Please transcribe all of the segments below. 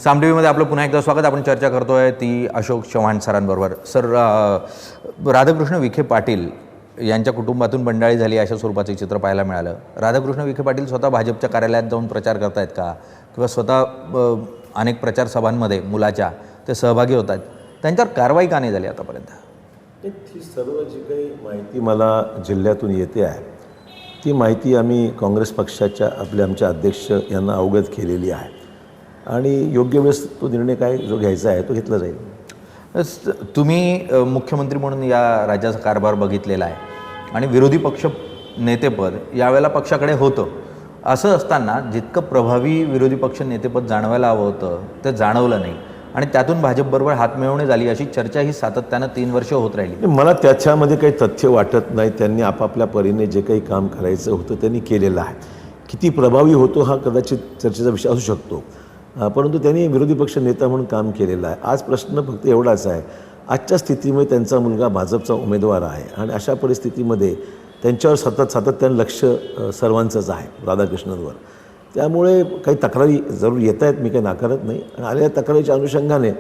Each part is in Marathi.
साम टीव्हीमध्ये आपलं पुन्हा एकदा स्वागत. आपण चर्चा करतोय ती अशोक चव्हाण सरांबरोबर. सर, राधाकृष्ण विखे पाटील यांच्या कुटुंबातून बंडाळी झाली अशा स्वरूपाचे चित्र पाहायला मिळालं. राधाकृष्ण विखे पाटील स्वतः भाजपच्या कार्यालयात जाऊन प्रचार करतायत का, किंवा स्वतः अनेक प्रचार सभांमध्ये मुलाच्या ते सहभागी होत आहेत, त्यांच्यावर कारवाई का नाही झाली आतापर्यंत? ही सर्व जी काही माहिती मला जिल्ह्यातून येते आहे ती माहिती आम्ही काँग्रेस पक्षाच्या आमच्या अध्यक्ष यांना अवगत केलेली आहे आणि योग्य वेळेस तो निर्णय काय जो घ्यायचा आहे तो घेतला जाईल. तुम्ही मुख्यमंत्री म्हणून या राज्याचा कारभार बघितलेला आहे आणि विरोधी पक्ष नेतेपद यावेळेला पक्षाकडे होतं. असं असताना जितकं प्रभावी विरोधी पक्ष नेतेपद जाणवायला हवं होतं ते जाणवलं नाही आणि त्यातून भाजपबरोबर हातमिळवणी झाली अशी चर्चा ही सातत्यानं 3 वर्ष होत राहिली. मला त्याच्यामध्ये काही तथ्य वाटत नाही. त्यांनी आपापल्या परीने जे काही काम करायचं होतं त्यांनी केलेलं आहे. किती प्रभावी होतो हा कदाचित चर्चेचा विषय असू शकतो, परंतु त्यांनी विरोधी पक्ष नेता म्हणून काम केलेलं आहे. आज प्रश्न फक्त एवढाच आहे, आजच्या स्थितीमध्ये त्यांचा मुलगा भाजपचा उमेदवार आहे आणि अशा परिस्थितीमध्ये त्यांच्यावर सातत्यानं लक्ष सर्वांचंच आहे राधाकृष्णनवर. त्यामुळे काही तक्रारी जरूर येत आहेत, मी काही नाकारत नाही. आणि आलेल्या तक्रारीच्या अनुषंगाने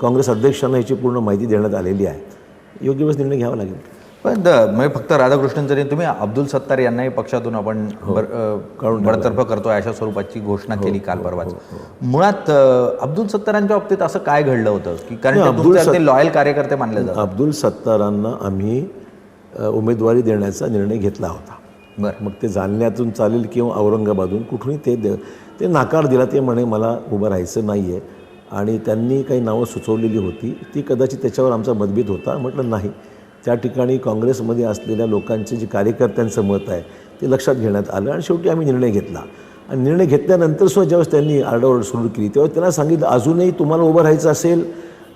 काँग्रेस अध्यक्षांना याची पूर्ण माहिती देण्यात आलेली आहे. योग्य वेळेस निर्णय घ्यावा लागेल. पण म्हणजे फक्त राधाकृष्णन जरी, तुम्ही अब्दुल सत्तार यांनाही पक्षातून आपण बडतर्फ करतोय अशा स्वरूपाची घोषणा केली काल परवाच. मुळात अब्दुल सत्तारांच्या बाबतीत असं काय घडलं होतं की कारण ते लॉयल कार्यकर्ते मानले जातात? अब्दुल सत्तारांना आम्ही उमेदवारी देण्याचा निर्णय घेतला होता. बरं, मग ते जालन्यातून चालेल किंवा औरंगाबादून कुठूनही ते नकार दिला. ते म्हणे मला उभं राहायचं नाही आहे आणि त्यांनी काही नावं सुचवलेली होती, ती कदाचित त्याच्यावर आमचा मतभेद होता. म्हटलं नाही, त्या ठिकाणी काँग्रेसमध्ये असलेल्या लोकांचे जे कार्यकर्त्यांचं मत आहे ते लक्षात घेण्यात आलं आणि शेवटी आम्ही निर्णय घेतला. आणि निर्णय घेतल्यानंतर सुद्धा ज्यावेळेस त्यांनी आरडाओरड सुरू केली तेव्हा त्यांना सांगितलं अजूनही तुम्हाला उभं राहायचं असेल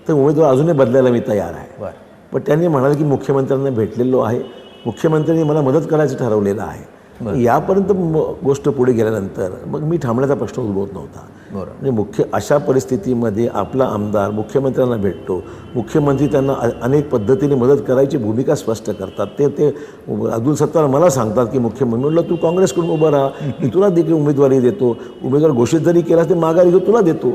तर उमेदवार अजूनही बदलायला मी तयार आहे. बरं. पण त्यांनी म्हणाले की मुख्यमंत्र्यांना भेटलेलो आहे, मुख्यमंत्र्यांनी मला मदत करायचं ठरवलेलं आहे. यापर्यंत गोष्ट पुढे गेल्यानंतर मग मी थांबण्याचा प्रश्न उद्भवत नव्हता. म्हणजे अशा परिस्थितीमध्ये आपला आमदार मुख्यमंत्र्यांना भेटतो, मुख्यमंत्री त्यांना अनेक पद्धतीने मदत करायची भूमिका स्पष्ट करतात. ते अब्दुल सत्तार मला सांगतात की मुख्यमंत्री, म्हटलं तू काँग्रेसकडून उभं राहा, मी तुला देखील उमेदवारी देतो, उमेदवार घोषित जरी केला ते माघारी घेतो तुला देतो.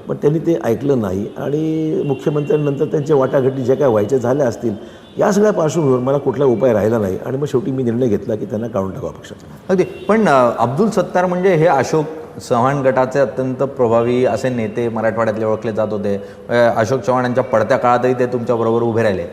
पण त्यांनी ते ऐकलं नाही आणि मुख्यमंत्र्यांनंतर त्यांच्या वाटाघाटी ज्या काय व्हायच्या झाल्या असतील या सगळ्या पार्श्वभूमीवर मला कुठला उपाय राहिला नाही आणि मग शेवटी मी निर्णय घेतला की त्यांना काढून टाकावं पक्षात. अगदी. पण अब्दुल सत्तार म्हणजे हे अशोक चव्हाण गटाचे अत्यंत प्रभावी असे नेते मराठवाड्यातले ओळखले जात होते. अशोक चव्हाणांच्या पडत्या काळातही ते तुमच्याबरोबर उभे राहिले.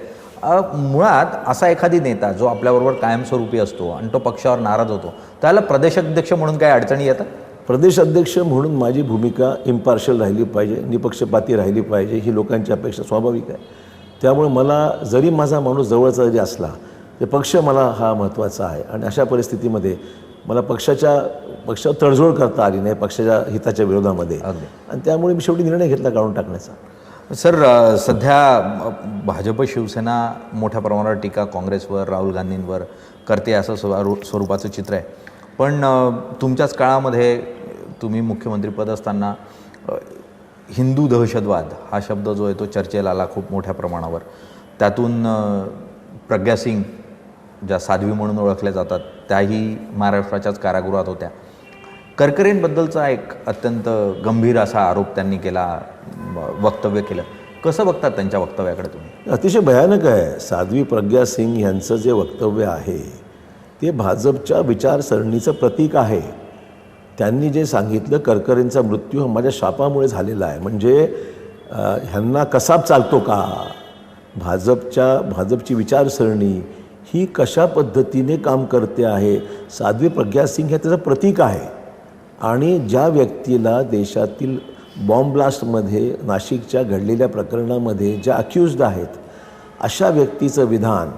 मुळात असा एखादी नेता जो आपल्याबरोबर कायमस्वरूपी असतो आणि तो पक्षावर नाराज होतो त्याला प्रदेशाध्यक्ष म्हणून काही अडचणी येतात? प्रदेशाध्यक्ष म्हणून माझी भूमिका इम्पार्शियल राहिली पाहिजे, निपक्षपाती राहिली पाहिजे, ही लोकांची अपेक्षा स्वाभाविक आहे. त्यामुळे मला जरी माझा माणूस जवळचा जरी असला ते पक्ष मला हा महत्त्वाचा आहे आणि अशा परिस्थितीमध्ये मला पक्षावर तडजोड करता आली नाही पक्षाच्या हिताच्या विरोधामध्ये आणि त्यामुळे मी शेवटी निर्णय घेतला काढून टाकण्याचा. सर, सध्या भाजप शिवसेना मोठ्या प्रमाणावर टीका काँग्रेसवर, राहुल गांधींवर करते असं स्वरूपाचं चित्र आहे. पण तुमच्याच काळामध्ये तुम्ही मुख्यमंत्रीपद असताना हिंदू दहशतवाद हा शब्द जो आहे तो चर्चेला आला खूप मोठ्या प्रमाणावर. त्यातून प्रज्ञा सिंग, ज्या साध्वी म्हणून ओळखल्या जातात, त्याही महाराष्ट्राच्याच कारागृहात होत्या. करकरेंबद्दलचा एक अत्यंत गंभीर असा आरोप त्यांनी केला, वक्तव्य केलं. कसं बघतात त्यांच्या वक्तव्याकडे तुम्ही? अतिशय भयानक आहे. साध्वी प्रज्ञा सिंग यांचं जे वक्तव्य आहे ते भाजपच्या विचारसरणीचं प्रतीक आहे. त्यांनी जे सांगितलं करकरेंचा मृत्यू हा माझ्या शापामुळे झालेला आहे, म्हणजे ह्यांना कसाब चालतो का, भाजपची विचारसरणी ही कशा पद्धतीने काम करते आहे. साध्वी प्रज्ञा सिंग हे त्याचं प्रतीक आहे आणि ज्या व्यक्तीला देशातील बॉम्ब ब्लास्टमध्ये नाशिकच्या घडलेल्या प्रकरणामध्ये ज्या अक्युज्ड आहेत अशा व्यक्तीचं विधान,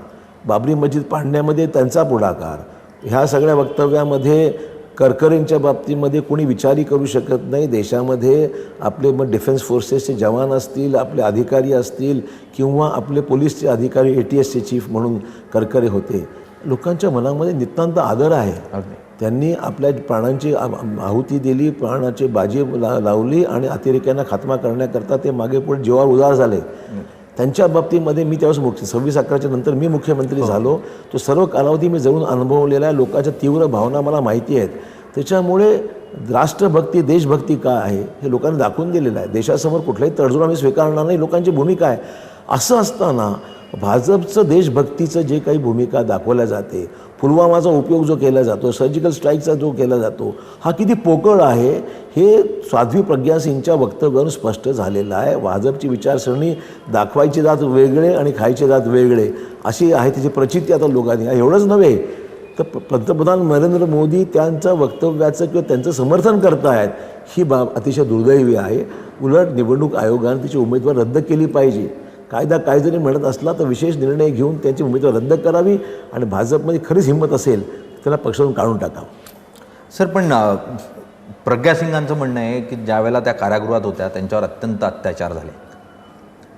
बाबरी मस्जिद पाडण्यामध्ये त्यांचा पुढाकार, ह्या सगळ्या वक्तव्यामध्ये करकरेंच्या बाबतीमध्ये कोणी विचारही करू शकत नाही. देशामध्ये आपले मग डिफेन्स फोर्सेसचे जवान असतील, आपले अधिकारी असतील किंवा आपले पोलीसचे अधिकारी, ATSचे चीफ म्हणून करकरे होते. लोकांच्या मनामध्ये नितांत आदर आहे. त्यांनी आपल्या प्राणांची आहुती दिली, प्राणाची बाजी लावली आणि अतिरेक्यांना खात्मा करण्याकरता ते मागे पुढे जीवावर उदार झाले. त्यांच्या बाबतीमध्ये मी त्यावेळेस 26/11च्या नंतर मी मुख्यमंत्री झालो. तो सर्व कालावधी मी जवळून अनुभवलेला आहे. लोकांच्या तीव्र भावना मला माहिती आहेत. त्याच्यामुळे राष्ट्रभक्ती देशभक्ती काय आहे हे लोकांनी दाखवून दिलेलं आहे. देशासमोर कुठलाही तडजोड आम्ही स्वीकारणार नाही, लोकांची भूमिका आहे. असं असताना भाजपचं देशभक्तीचं जे काही भूमिका दाखवल्या जाते, पुलवामाचा उपयोग जो केला जातो, सर्जिकल स्ट्राईकचा जो केला जातो, हा किती पोकळ आहे हे साध्वी प्रज्ञा सिंगच्या वक्तव्यावरून स्पष्ट झालेलं आहे. भाजपची विचारसरणी दाखवायचे जात वेगळे आणि खायचे जात वेगळे अशी आहे त्याची प्रचिती आता लोकांनी. एवढंच नव्हे तर पंतप्रधान नरेंद्र मोदी त्यांच्या वक्तव्याचं किंवा त्यांचं समर्थन करत आहेत, ही बाब अतिशय दुर्दैवी आहे. उलट निवडणूक आयोगाने तिची उमेदवार रद्द केली पाहिजे. कायदा काय जरी म्हणत असला तर विशेष निर्णय घेऊन त्यांची उमेदवार रद्द करावी आणि भाजपमध्ये खरीच हिंमत असेल त्याला पक्षातून काढून टाकावं. सर, पण प्रज्ञा सिंगांचं म्हणणं आहे की ज्यावेळेला त्या कारागृहात होत्या त्यांच्यावर अत्यंत अत्याचार झाले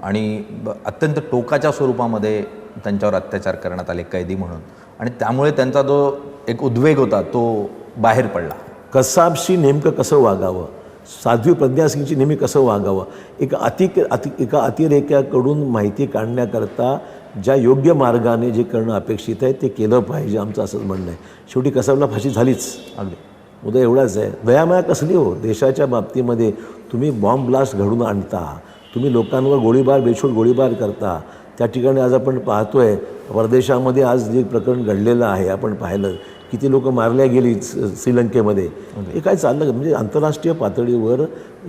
आणि अत्यंत टोकाच्या स्वरूपामध्ये त्यांच्यावर अत्याचार करण्यात आले कैदी म्हणून, आणि त्यामुळे त्यांचा जो एक उद्वेग होता तो बाहेर पडला. कसाबशी नेमकं कसं वागावं, साध्वी प्रज्ञा सिंगची नेहमी कसं वागावं, एका अतिरेक्याकडून माहिती काढण्याकरता ज्या योग्य मार्गाने जे करणं अपेक्षित आहे ते केलं पाहिजे, आमचं असंच म्हणणं आहे. शेवटी कसाबला फाशी झालीच. अगदी मुद्दा एवढाच आहे. दयामाया कसली हो, देशाच्या बाबतीमध्ये तुम्ही बॉम्ब ब्लास्ट घडून आणता, तुम्ही लोकांवर गोळीबार बेछूट गोळीबार करता. त्या ठिकाणी आज आपण पाहतोय परदेशामध्ये आज जे प्रकरण घडलेलं आहे आपण पाहिलं, किती लोक मारल्या गेली श्रीलंकेमध्ये. हे काय चाललं म्हणजे आंतरराष्ट्रीय पातळीवर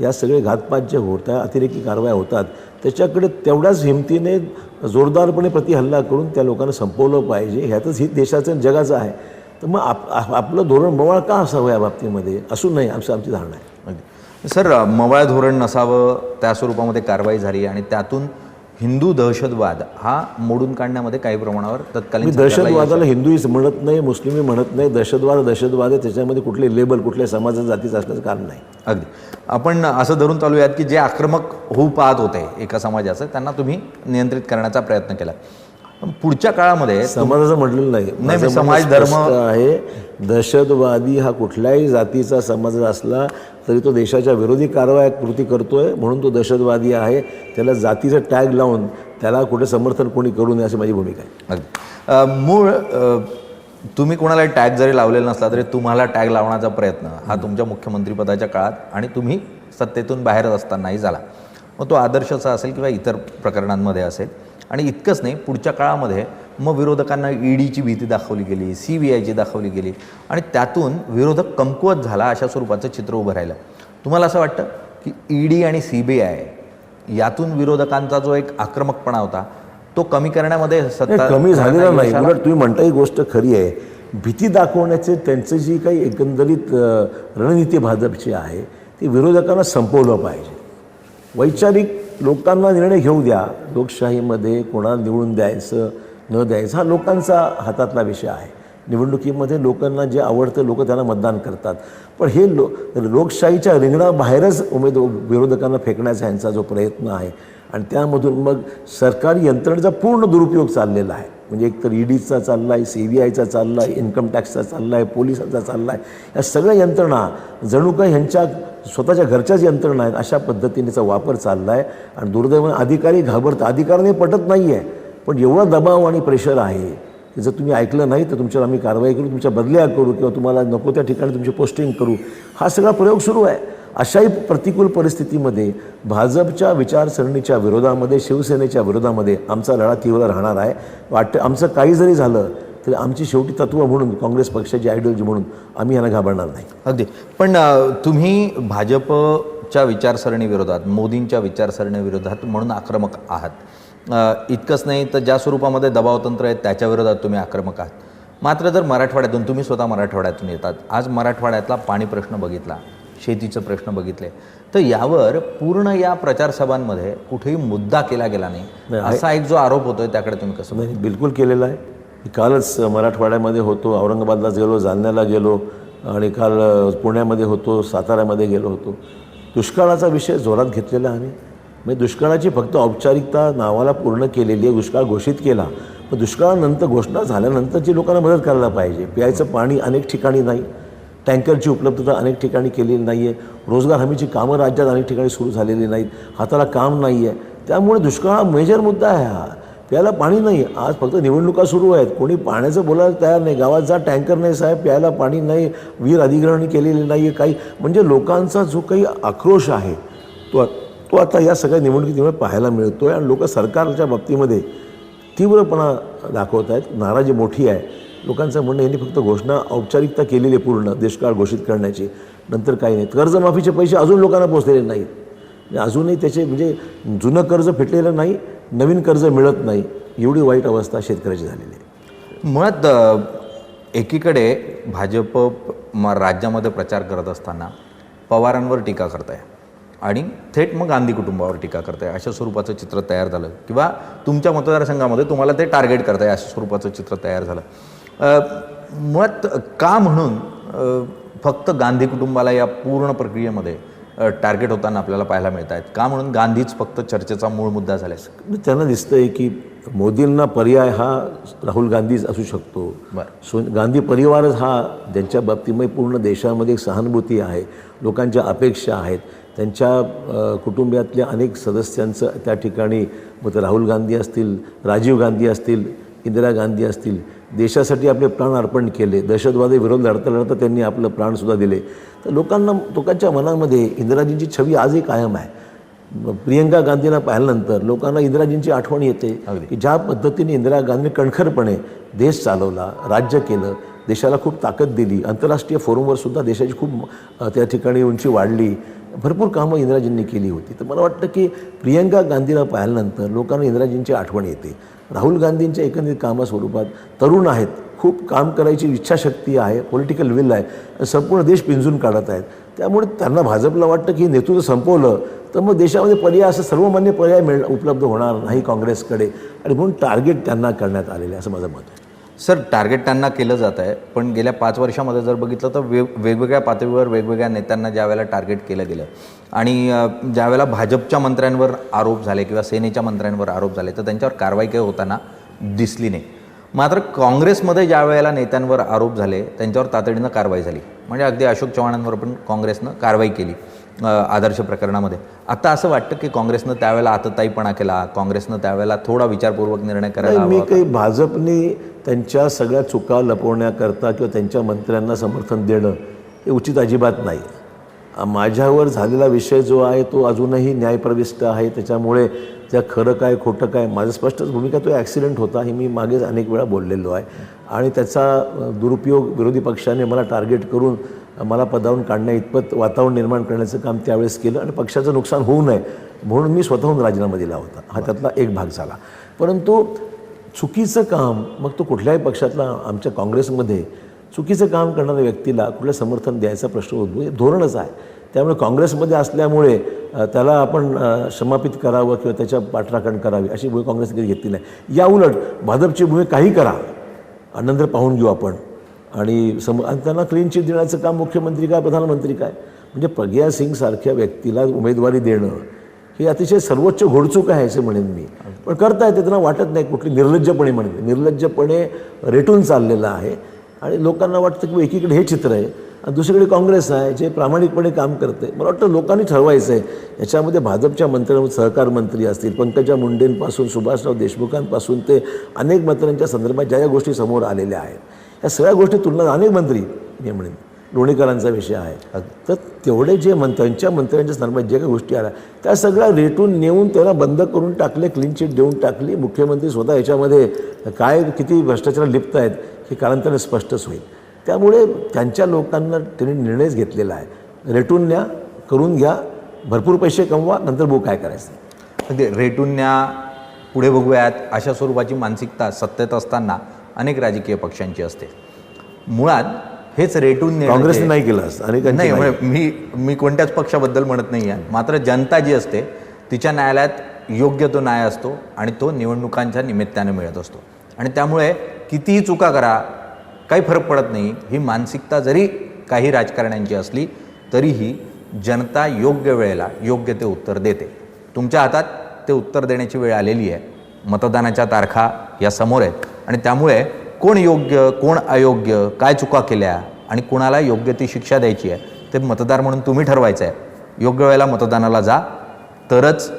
या सगळे घातपात जे होत आहे, अतिरेकी कारवाया होतात, त्याच्याकडे तेवढ्याच हिमतीने जोरदारपणे प्रतिहल्ला करून त्या लोकांना संपवलं पाहिजे. ह्यातच हित देशाचं जगाचं आहे. तर मग आपलं धोरण मवाळ का असावं या बाबतीमध्ये, असू नये आमची धारणा आहे. सर, मवाळ धोरण नसावं, त्या स्वरूपामध्ये कारवाई झाली आणि त्यातून हिंदू दहशतवाद हा मोडून काढण्यामध्ये काही प्रमाणावर तत्कालीन दहशतवादाला हिंदूही म्हणत नाही, मुस्लिमही म्हणत नाही. दहशतवाद आहे, त्याच्यामध्ये कुठले लेबल कुठल्या समाजाच्या जातीचं असण्याचं कारण नाही. अगदी आपण असं धरून चालूयात की जे आक्रमक होऊ पाहत होते एका समाजाचं, त्यांना तुम्ही नियंत्रित करण्याचा प्रयत्न केला. पण पुढच्या काळामध्ये समाजाचं म्हटलेलं नाही, समाज धर्म आहे. दहशतवादी हा कुठल्याही जातीचा समाज असला तरी तो देशाच्या विरोधी कारवाया कृती करतोय म्हणून तो दहशतवादी आहे. त्याला जातीचं टॅग लावून त्याला कुठे समर्थन कोणी करू नये अशी माझी भूमिका आहे. अगदी मूळ तुम्ही कोणाला टॅग जरी लावलेला नसला तरी तुम्हाला टॅग लावण्याचा प्रयत्न हा तुमच्या मुख्यमंत्रीपदाच्या काळात आणि तुम्ही सत्तेतून बाहेर असतानाही झाला. मग तो आदर्शाचा असेल किंवा इतर प्रकरणांमध्ये असेल. आणि इतकंच नाही, पुढच्या काळामध्ये मग विरोधकांना ईडीची भीती दाखवली गेली, CBIची दाखवली गेली आणि त्यातून विरोधक कमकुवत झाला अशा स्वरूपाचं चित्र उभं राहिलं. तुम्हाला असं वाटतं की ED आणि CBI यातून विरोधकांचा जो एक आक्रमकपणा होता तो कमी करण्यामध्ये सत्ता कमी झालेला नाही, उलट तुम्ही म्हणता ही गोष्ट खरी आहे. भीती दाखवण्याचे त्यांचं जी काही एकंदरीत रणनीती भाजपची आहे ती विरोधकांना संपवलं पाहिजे. वैचारिक लोकांना निर्णय घेऊ द्या. लोकशाहीमध्ये कोणाला निवडून द्यायचं न द्यायचं हा लोकांचा हातातला विषय आहे. निवडणुकीमध्ये लोकांना जे आवडतं लोक त्यांना मतदान करतात. पण हे लोकशाहीच्या रिंगणाबाहेरच विरोधकांना फेकण्याचा यांचा जो प्रयत्न आहे आणि त्यामधून मग सरकारी यंत्रणेचा पूर्ण दुरुपयोग चाललेला आहे. म्हणजे एकतर EDचा चालला आहे, CBIचा चालला आहे, इन्कम टॅक्सचा चालला आहे, पोलिसांचा चालला आहे. या सगळ्या यंत्रणा जणू काही ह्यांच्या स्वतःच्या घरच्याच यंत्रणा आहेत अशा पद्धतीनेचा वापर चालला आहे. आणि दुर्दैवाने अधिकारी घाबरतात, अधिकाराने पटत नाही आहे. पण एवढा दबाव आणि प्रेशर आहे की जर तुम्ही ऐकलं नाही तर तुमच्यावर आम्ही कारवाई करू, तुमच्या बदल्या करू किंवा तुम्हाला नको त्या ठिकाणी तुमची पोस्टिंग करू. हा सगळा प्रयोग सुरू आहे. अशाही प्रतिकूल परिस्थितीमध्ये भाजपच्या विचारसरणीच्या विरोधामध्ये, शिवसेनेच्या विरोधामध्ये आमचा लढा तीव्र राहणार आहे. वाटतं आमचं काही जरी झालं तरी आमची शेवटी तत्त्व म्हणून, काँग्रेस पक्षाची आयडियोलॉजी म्हणून आम्ही यांना घाबरणार नाही. अगदी. पण तुम्ही भाजपच्या विचारसरणीविरोधात, मोदींच्या विचारसरणीविरोधात म्हणून आक्रमक आहात. इतकंच नाही तर ज्या स्वरूपामध्ये दबावतंत्र आहे त्याच्या विरोधात तुम्ही आक्रमक आहात. मात्र जर मराठवाड्यातून, तुम्ही स्वतः मराठवाड्यातून येतात, आज मराठवाड्यातला पाणी प्रश्न बघितला, शेतीचं प्रश्न बघितले, तर यावर पूर्ण या प्रचारसभांमध्ये कुठेही मुद्दा केला गेला नाही असा एक जो आरोप होतोय त्याकडे तुम्ही कसं? नाही, बिलकुल केलेला आहे. कालच मराठवाड्यामध्ये होतो, औरंगाबादलाच गेलो, जालन्याला गेलो आणि काल पुण्यामध्ये होतो, साताऱ्यामध्ये गेलो होतो. दुष्काळाचा विषय जोरात घेतलेला आहे. म्हणजे दुष्काळाची फक्त औपचारिकता नावाला पूर्ण केलेली आहे. दुष्काळ घोषित केला, पण दुष्काळानंतर घोषणा झाल्यानंतरची लोकांना मदत करायला पाहिजे. प्यायचं पाणी अनेक ठिकाणी नाही, टँकरची उपलब्धता अनेक ठिकाणी केलेली नाही आहे, रोजगार हमीची कामं राज्यात अनेक ठिकाणी सुरू झालेली नाहीत, हाताला काम नाही आहे. त्यामुळे दुष्काळ हा मेजर मुद्दा आहे. हा प्यायला पाणी नाही. आज फक्त निवडणुका सुरू आहेत, कोणी पाण्याचं बोलायला तयार नाही. गावात जा, टँकर नाही साहेब, प्यायला पाणी नाही, विहीर अधिग्रहण केलेली नाही आहे काही. म्हणजे लोकांचा जो काही आक्रोश आहे तो आता या सगळ्या निवडणुकीमुळे पाहायला मिळतो आहे. आणि लोक सरकारच्या बाबतीमध्ये तीव्रपणा दाखवत आहेत, नाराजी मोठी आहे. लोकांचं म्हणणं यांनी फक्त घोषणा औपचारिकता केलेली आहे, पूर्ण दुष्काळ घोषित करण्याची, नंतर काही नाही. कर्जमाफीचे पैसे अजून लोकांना पोचलेले नाहीत, अजूनही त्याचे म्हणजे जुनं कर्ज फिटलेलं नाही, नवीन कर्ज मिळत नाही. एवढी वाईट अवस्था शेतकऱ्याची झालेली आहे. मुळात एकीकडे भाजप राज्यामध्ये प्रचार करत असताना पवारांवर टीका करताय आणि थेट मग गांधी कुटुंबावर टीका करताय, अशा स्वरूपाचं चित्र तयार झालं. किंवा तुमच्या मतदारसंघामध्ये तुम्हाला ते टार्गेट करताय, अशा स्वरूपाचं चित्र तयार झालं. मुळात का म्हणून फक्त गांधी कुटुंबाला या पूर्ण प्रक्रियेमध्ये टार्गेट होताना आपल्याला पाहायला मिळत आहेत? का म्हणून गांधीच फक्त चर्चेचा मूळ मुद्दा झाला आहे? त्यांना दिसतं आहे की मोदींना पर्याय हा राहुल गांधीच असू शकतो. गांधी परिवारच हा ज्यांच्या बाबतीमध्ये पूर्ण देशामध्ये एक सहानुभूती आहे, लोकांच्या अपेक्षा आहेत, त्यांच्या कुटुंबातल्या अनेक सदस्यांचं त्या ठिकाणी, मग राहुल गांधी असतील, राजीव गांधी असतील, इंदिरा गांधी असतील, देशासाठी आपले प्राण अर्पण केले. दहशतवादी विरोध लढता लढता त्यांनी आपलं प्राणसुद्धा दिले. तर लोकांच्या मनामध्ये इंदिराजींची छवी आजही कायम आहे. प्रियंका गांधींना पाहिल्यानंतर लोकांना इंदिराजींची आठवण येते की ज्या पद्धतीने इंदिरा गांधींनी कणखरपणे देश चालवला, राज्य केलं, देशाला खूप ताकद दिली, आंतरराष्ट्रीय फोरमवर सुद्धा देशाची खूप त्या ठिकाणी उंची वाढली, भरपूर कामं इंदिराजींनी केली होती. तर मला वाटतं की प्रियंका गांधींना पाहिल्यानंतर लोकांना इंदिराजींची आठवण येते. राहुल गांधींच्या एकंदरीत कामास्वरूपात तरुण आहेत, खूप काम करायची इच्छाशक्ती आहे, पॉलिटिकल विल आहे, संपूर्ण देश पिंजून काढत आहेत. त्यामुळे त्यांना भाजपला वाटतं की नेतृत्व संपवलं तर मग देशामध्ये पर्याय, असं सर्वमान्य पर्याय उपलब्ध होणार नाही काँग्रेसकडे, आणि म्हणून टार्गेट त्यांना करण्यात आलेलं आहे, असं माझं मत आहे. सर, टार्गेट त्यांना केलं जात आहे, पण गेल्या 5 वर्षामध्ये जर बघितलं तर वेगवेगळ्या पातळीवर वेगवेगळ्या नेत्यांना ज्यावेळेला टार्गेट केलं गेलं आणि ज्यावेळेला भाजपच्या मंत्र्यांवर आरोप झाले किंवा सेनेच्या मंत्र्यांवर आरोप झाले तर त्यांच्यावर कारवाई काही होताना दिसली नाही. मात्र काँग्रेसमध्ये ज्या वेळेला नेत्यांवर आरोप झाले त्यांच्यावर तातडीनं कारवाई झाली. म्हणजे अगदी अशोक चव्हाणांवर पण काँग्रेसनं कारवाई केली आदर्श प्रकरणामध्ये. आता असं वाटतं की काँग्रेसनं त्यावेळेला आतताईपणा केला, काँग्रेसनं त्यावेळेला थोडा विचारपूर्वक निर्णय करायला. मी काही भाजपने त्यांच्या सगळ्या चुका लपवण्याकरता किंवा त्यांच्या मंत्र्यांना समर्थन देणं हे उचित अजिबात नाही. माझ्यावर झालेला विषय जो आहे तो अजूनही न्यायप्रविष्ट आहे, त्याच्यामुळे त्या खरं काय खोटं काय माझं स्पष्टच भूमिका, तो ॲक्सिडेंट होता हे मी मागेच अनेक वेळा बोललेलो आहे. आणि त्याचा दुरुपयोग विरोधी पक्षाने मला टार्गेट करून मला पदावरून काढण्या इतपत वातावरण निर्माण करण्याचं काम त्यावेळेस केलं आणि पक्षाचं नुकसान होऊ नये म्हणून मी स्वतःहून राजीनामा दिला होता. हा त्यातला एक भाग झाला. परंतु चुकीचं काम, मग तो कुठल्याही पक्षातला, आमच्या काँग्रेसमध्ये चुकीचं काम करणाऱ्या व्यक्तीला कुठलं समर्थन द्यायचा प्रश्न उद्भवतो, धोरणच आहे. त्यामुळे काँग्रेसमध्ये असल्यामुळे त्याला आपण क्षमापित करावं किंवा त्याच्या पाठराखण करावी अशी भूमिका काँग्रेसने कधी घेतली नाही. या उलट भाजपची भूमिका काही करा, नंतर पाहून घेऊ आपण, आणि त्यांना क्लीन चिट देण्याचं काम मुख्यमंत्री काय, प्रधानमंत्री काय. म्हणजे प्रज्ञा सिंग सारख्या व्यक्तीला उमेदवारी देणं हे अतिशय सर्वोच्च घोडचूक आहे असं म्हणेन मी. पण करता येते, त्यांना वाटत नाही, कुठली निर्लज्जपणे म्हणेन, निर्लज्जपणे रेटून चाललेलं आहे. आणि लोकांना वाटतं की एकीकडे हे चित्र आहे आणि दुसरीकडे काँग्रेस आहे जे प्रामाणिकपणे काम करते. मला वाटतं लोकांनी ठरवायचं आहे. याच्यामध्ये भाजपच्या मंत्र्यांमध्ये सहकार मंत्री असतील, पंकजा मुंडेंपासून सुभाषराव देशमुखांपासून ते अनेक मंत्र्यांच्या संदर्भात ज्या गोष्टी समोर आलेल्या आहेत, या सगळ्या गोष्टी तुलना अनेक मंत्री, मी म्हणेन लोणीकरांचा विषय आहे, तर तेवढे जे त्यांच्या मंत्र्यांच्या संदर्भात ज्या काही गोष्टी आल्या त्या सगळ्या रेटून नेऊन त्याला बंद करून टाकले, क्लीन चिट देऊन टाकली. मुख्यमंत्री स्वतः याच्यामध्ये काय किती भ्रष्टाचार लिप्त आहेत हे कालांतराने स्पष्टच होईल. त्यामुळे त्यांच्या लोकांना त्यांनी निर्णयच घेतलेला आहे, रेटून न्या, करून घ्या, भरपूर पैसे कमवा, नंतर बघू काय करायचं. अगदी रेटून न्या, पुढे बघूयात अशा स्वरूपाची मानसिकता सत्तेत असताना अनेक राजकीय पक्षांची असते. मुळात हेच रेटून काँग्रेसने नाही केलं असतं आणि नाही, मी कोणत्याच पक्षाबद्दल म्हणत नाही आहे. मात्र जनता जी असते तिच्या न्यायालयात योग्य तो न्याय असतो आणि तो निवडणुकांच्या निमित्ताने मिळत असतो. आणि त्यामुळे कितीही चुका करा काही फरक पडत नाही, ही मानसिकता जरी काही राजकारण्यांची असली तरीही जनता योग्य वेळेला योग्य ते उत्तर देते. तुमच्या हातात ते उत्तर देण्याची वेळ आलेली आहे. मतदानाच्या तारखा या समोर आहेत आणि त्यामुळे कोण योग्य कोण अयोग्य, काय चुका केल्या आणि कोणाला योग्य ती शिक्षा द्यायची आहे ते मतदार म्हणून तुम्ही ठरवायचं आहे. योग्य वेळेला मतदानाला जा, तरच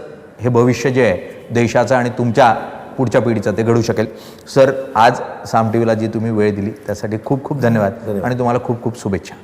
हे भविष्य जे आहे देशाचं आणि तुमच्या पुढच्या पिढीचं ते घडू शकेल. सर, आज साम टी व्हीला जी तुम्ही वेळ दिली त्यासाठी खूप खूप धन्यवाद आणि तुम्हाला खूप खूप शुभेच्छा.